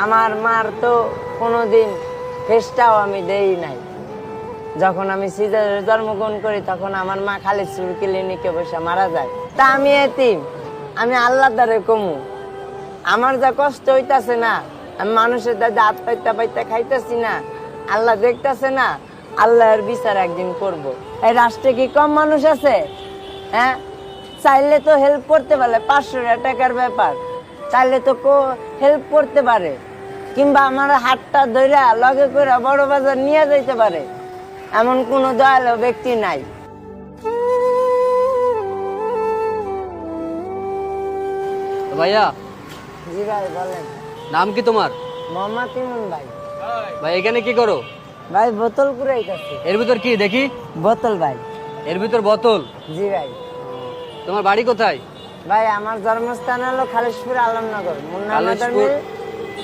আমার মার তো কোনোদিন ফেসটাও আমি দেই নাই। যখন আমি সিজারে জন্মগ্রহণ করি তখন আমার মা খালিদপুর ক্লিনিকে বসে মারা যায়। তা আমি এতিম, আমি আল্লাহ দ্বারে কমু। আমার যা কষ্ট হইতাছে না, আমি মানুষের দাদা হাত পাইতে পাইতে খাইতেছি না, আল্লাহ দেখতেছে না, আল্লাহর বিচার একদিন করব। এই রাষ্ট্রে কি কম মানুষ আছে? হ্যাঁ, চাইলে তো হেল্প করতে পারে, 500 টাকার ব্যাপার, চাইলে তো হেল্প করতে পারে, কিংবা আমার হাতটা ধইরা লগে করে বড় বাজার নিয়ে যাইতে পারে, এমন কোনো দয়ালু ব্যক্তি নাই। ভাইয়া, জি ভাই বলেন। নাম কি তোমার? মোহাম্মদ ইমন ভাই। ভাই এখানে কি করো? ভাই বোতল কুড়াইতেছি। এর ভিতর কি দেখি? বোতল ভাই। এর ভিতর বোতল? জি ভাই। তোমার বাড়ি কোথায়? ভাই আমার জন্মস্থান হলো খালিশপুর আলমনগর, মুন্না খালিশপুর। মাদার মিল